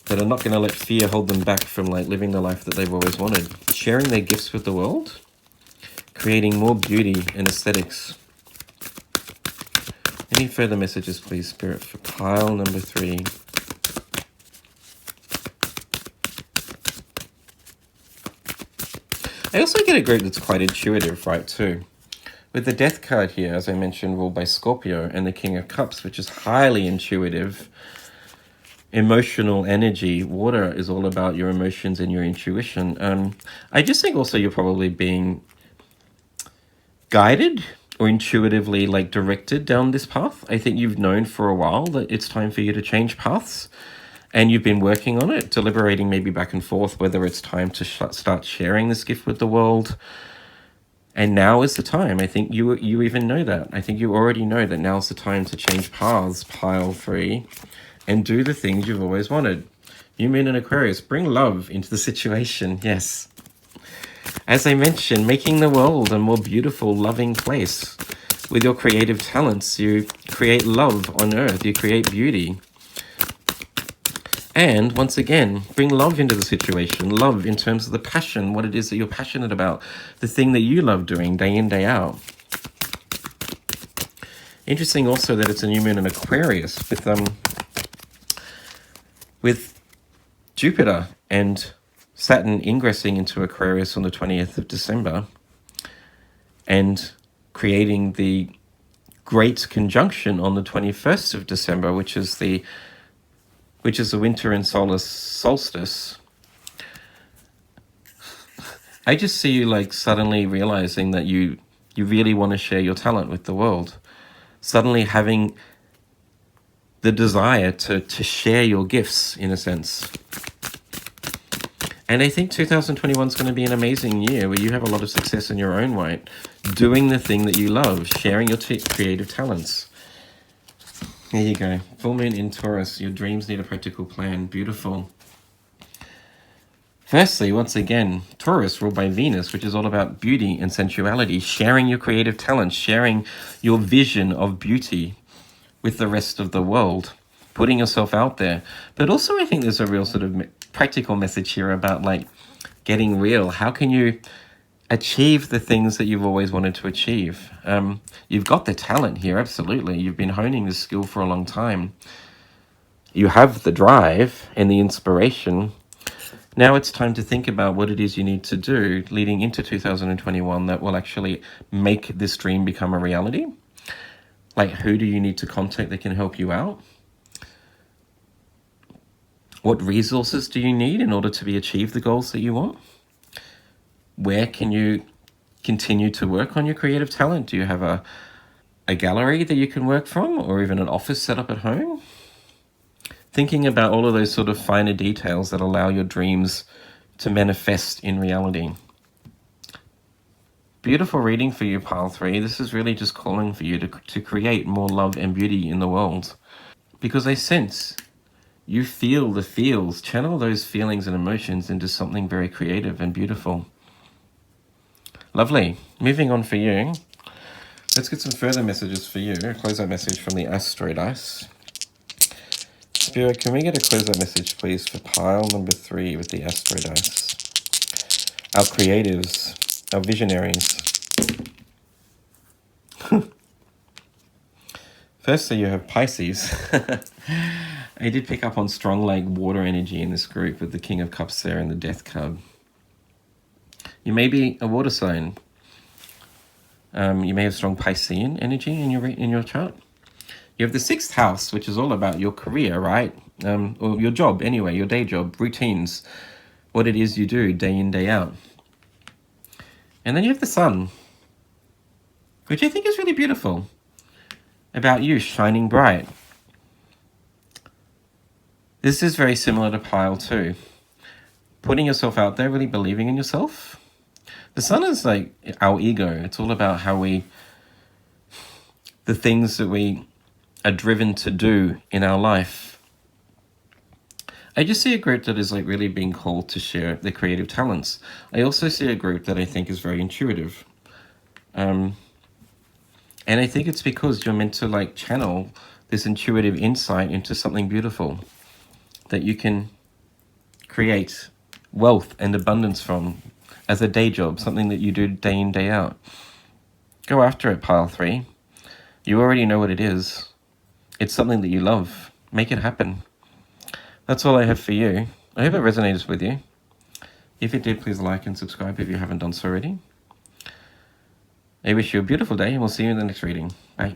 that are not going to let fear hold them back from living the life that they've always wanted, sharing their gifts with the world, creating more beauty and aesthetics. Any further messages, please, Spirit, for pile number 3? I also get a group that's quite intuitive, right, too. With the Death card here, as I mentioned, ruled by Scorpio, and the King of Cups, which is highly intuitive, emotional energy. Water is all about your emotions and your intuition. I just think also you're probably being guided or intuitively directed down this path. I think you've known for a while that it's time for you to change paths, and you've been working on it, deliberating maybe back and forth whether it's time to start sharing this gift with the world. And now is the time. I think you even know that. I think you already know that now's the time to change paths, pile 3, and do the things you've always wanted. New Moon and Aquarius, bring love into the situation. Yes. As I mentioned, making the world a more beautiful, loving place. With your creative talents, you create love on Earth. You create beauty. And once again, bring love into the situation. Love in terms of the passion, what it is that you're passionate about. The thing that you love doing day in, day out. Interesting also that it's a new moon in Aquarius with Jupiter and Saturn ingressing into Aquarius on the 20th of December and creating the great conjunction on the 21st of December, which is the winter and solar solstice. I just see you like suddenly realizing that you really want to share your talent with the world. Suddenly having the desire to share your gifts, in a sense. And I think 2021 is going to be an amazing year where you have a lot of success in your own right, doing the thing that you love, sharing your creative talents. There you go. Full moon in Taurus. Your dreams need a practical plan. Beautiful. Firstly, once again, Taurus ruled by Venus, which is all about beauty and sensuality, sharing your creative talents, sharing your vision of beauty with the rest of the world, putting yourself out there. But also I think there's a real sort of practical message here about like getting real. How can you achieve the things that you've always wanted to achieve? You've got the talent here, absolutely. You've been honing this skill for a long time. You have the drive and the inspiration. Now it's time to think about what it is you need to do leading into 2021 that will actually make this dream become a reality. Like, who do you need to contact that can help you out? What resources do you need in order to achieve the goals that you want? Where can you continue to work on your creative talent? Do you have a gallery that you can work from, or even an office set up at home? Thinking about all of those sort of finer details that allow your dreams to manifest in reality. Beautiful reading for you, Pile 3. This is really just calling for you to create more love and beauty in the world. Because I sense you feel the feels. Channel those feelings and emotions into something very creative and beautiful. Lovely. Moving on for you. Let's get some further messages for you. A closeout message from the Astro Dice. Spirit, can we get a closeout message, please, for pile number 3 with the Astro Dice? Our creatives, our visionaries. Firstly, you have Pisces. I did pick up on strong like water energy in this group with the King of Cups there and the Death card. You may be a water sign. You may have strong Piscean energy in your chart. You have the 6th house, which is all about your career, right? Or your job anyway, your day job, routines, what it is you do day in, day out. And then you have the Sun, which I think is really beautiful, about you shining bright. This is very similar to pile 2. Putting yourself out there, really believing in yourself. The Sun is like our ego. It's all about how the things that we are driven to do in our life. I just see a group that is like really being called to share their creative talents. I also see a group that I think is very intuitive. And I think it's because you're meant to like channel this intuitive insight into something beautiful that you can create wealth and abundance from as a day job, something that you do day in, day out. Go after it, pile 3. You already know what it is. It's something that you love. Make it happen. That's all I have for you. I hope it resonates with you. If it did, please like and subscribe if you haven't done so already. I wish you a beautiful day, and we'll see you in the next reading. Bye.